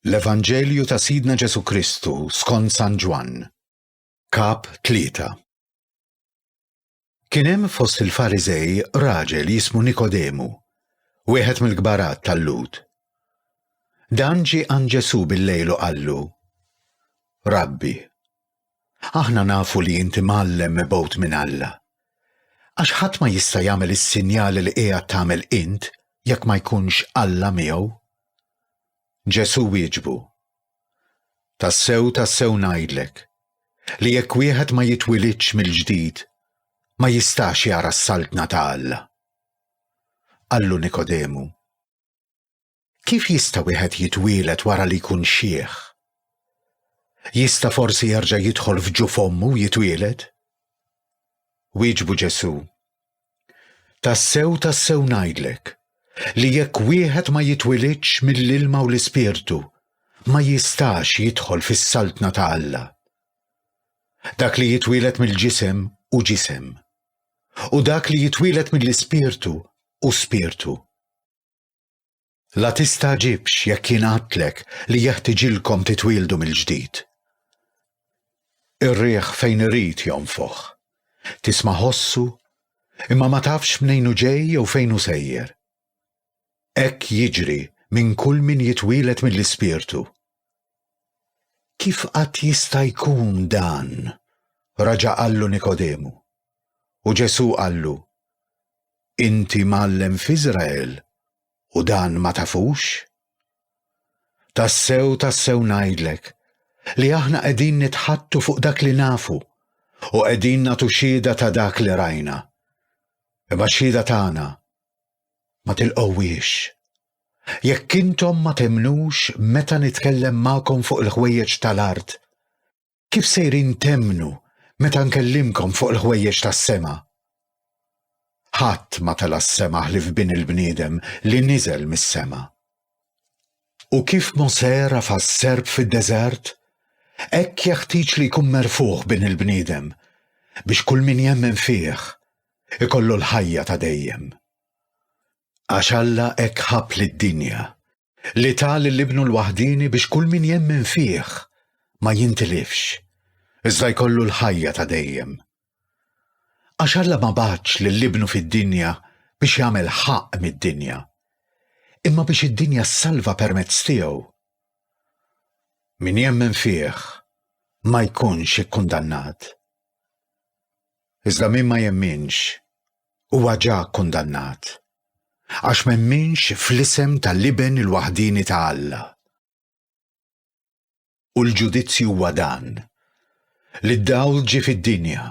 L-Evanġelju ta' Sidna Ġesu Kristu skont San Ġwann, Kap 3. Kien hemm fost il-Fariżej raġel jismu Nikodemu, wieħed mill-kbarat tal-Lud. Dan ġie għand Ġesu bil-lejl u qallu: Rabbi, aħna nafu li inti mgħallem mibgħut minn Alla, għax ħadd ma jista' jagħmel is-sinjali li qiegħed tagħmel int jekk ma jkunx Alla miegħu. Ġesu wieġbu: Tassew ngħidlek li jekk wieħed ma jitwilidx mill-ġdid ma jistax jara s-saltna ta' Alla. Qallu Nikodemu: Kif jista' wieħed jitwieled wara li jkun xieħ? Jista' forsi jerġa' jidħol f'ġuf ommu u jitwieled? Wieġbu Ġesu: Tassew ngħidlek li jekk wieħed ma jitwilidx mill-ilma u l-Ispirtu ma jistax jidħol fis-saltna ta' Alla. Dak li jitwieled mill-ġisem hu ġisem, u dak li jitwieled mill-Ispirtu hu spirtu. La tistaġibx jekk jingħadlek li jeħtieġilkom titwieldu mill-ġdid. Ir-riħ fejn irid jonfoħ, tisma' ħossu, imma ma tafx mnejn hu ġej jew fejn hu sejjer. Hekk jiġri minn kull min jitwieled mill-Ispirtu. Kif qatt jista' jkun dan? Raġa' qallu Nikodemu. U Ġesu qallu: Inti mgħallem f'Iżrael u dan ma tafux? Tassew ngħidlek li aħna qegħdin nitħattu fuq dak li nafu u qegħdin nagħtu xhieda ta' dak li rajna. Imma x-xhieda tagħna ma tilqowwiex. Jekk intom ma temnux meta nitkellem magħkom fuq il-ħwejjeġ tal-art, kif sejrin temnu meta nkellimkom fuq il-ħwejjeġ tas-sema? Ħadd ma tela s-sema ħlief bin il-bniedem li niżel mis-sema. U kif Mosè rafa s-serb fid-deżert, hekk jeħtieġ li jkun merfuħ bin il-bniedem biex kull min jemmen fih ikollu l-ħajja ta' dejjem. Għax Alla hekk ħabb lid-dinja li tal l-Ibnu l-waħdini biex kull min jemmen fih ma jintilifx, iżda jkollu l-ħajja ta' dejjem. Għax Alla ma bagħatx lill-Ibnu fid-dinja biex jagħmel ħaqq mid-dinja, imma biex id-dinja ssalva permezz tiegħu. Min jemmen fih ma jkunx ikkundannat. Iżda min ma jemminx huwa ġa kkundannat, għax m'emminx fl-isem tal-Iben il-waħdini ta' Alla. U l-ġudizzju huwa dan: li d-dawl ġie fid-dinja,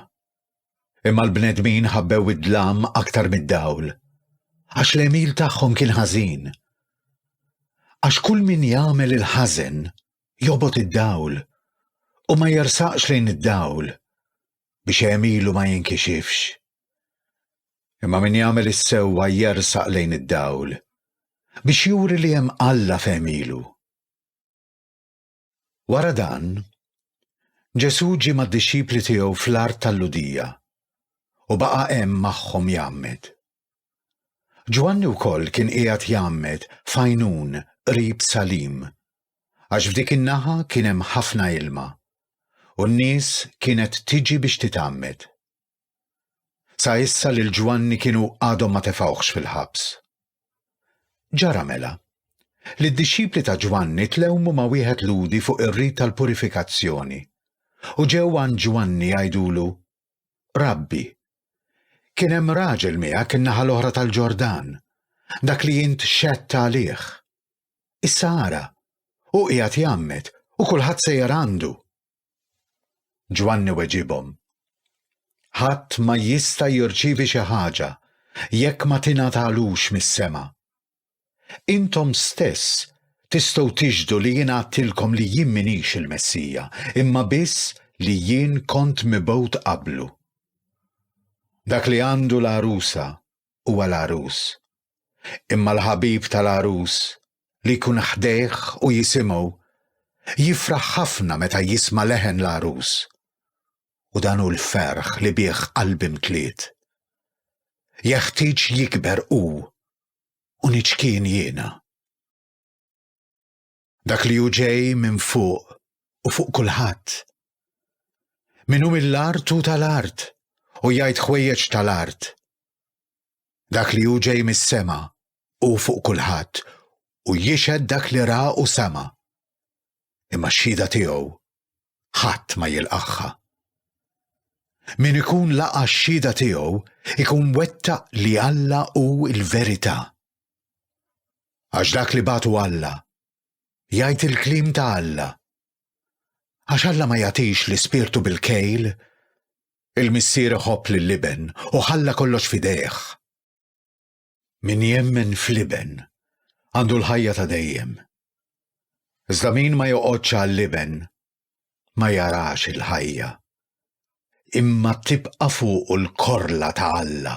imma l-bnedmin ħabbew id-dlam aktar mid-dawl, għax l-emil tagħhom kien ħażin. Għax kull min jagħmel il-ħażen jobgħod id-dawl u ma jersaqx lejn id-dawl biex emilu ma jinkixifx. Imma min jagħmel is-sewwa jersaq lejn id-dawl biex juri li hemm Alla f'emilu. Wara dan, Ġesu ġie mad-dixxipli tiegħu fl-art tal-Ludija u baqa' hemm magħhom jgħammed. Ġwanni wkoll kien qiegħed jgħammed f'Għajnun qrib Salim, għax f'dik in-naħa kien hemm ħafna ilma u n-nies kienet tiġi biex titgħammed. Sa issa lil Ġwanni kienu għadhom ma tefgħux fil-ħabs. Ġara mela li d-dixxipli ta' Ġwanni tlewmu ma' wieħed ludi fuq ir-rit tal-purifikazzjoni u ġew għand Ġwanni jgħidulu: Rabbi, kien hemm raġel miegħek in-naħa l-oħra tal-Ġordan, dak li int xetta għalih. Issa ara, u qiegħed jgħammed u kulħadd sejjer għandu. Ġwanni weġibhom: Ħadd ma jista' jirċievi xi ħaġa jekk ma tingħatalux mis-sema. Intom stess tistgħu tiġdu li jien għadtilkom li jien minix il-Messija, imma biss li jien kont mibgħut qablu. Dak li għandu l-għarusa huwa l-għarus, imma l-ħabib tal-għarus li jkun ħdejh u jisimgħu jifraħ ħafna meta jisma' leħen l-għarus. U dan hu l-ferħ li bih qalbi mtliet. Jeħtieġ jikber u niċkien jiena. dak li hu ġej minn fuq u fuq kulħadd. Min hu mill-art u tal-art u jgħid ħwejjeġ tal-art. Dak li hu ġej mis-sema u fuq kulħadd u jixhed dak li ra u sema. Imma x-xhieda tiegħu ħadd ma jilqagħha. Min ikun laqa x-xhieda tiegħu ikun wettaq li Alla hu l-verità. Għax dak li bagħtu Alla jgħid il-kliem ta' Alla. Għax Alla ma jagħtix l-ispirtu bil-kejl, il-missier iħobb lill-liben u ħalla kollox f'idejh. Min jemmen fl-liben għandu l-ħajja ta' dejjem. Iżda min ma joqgħodx għall-liben ma jarax il-ħajja. Imma tibqa' fuq l-korla ta' Alla.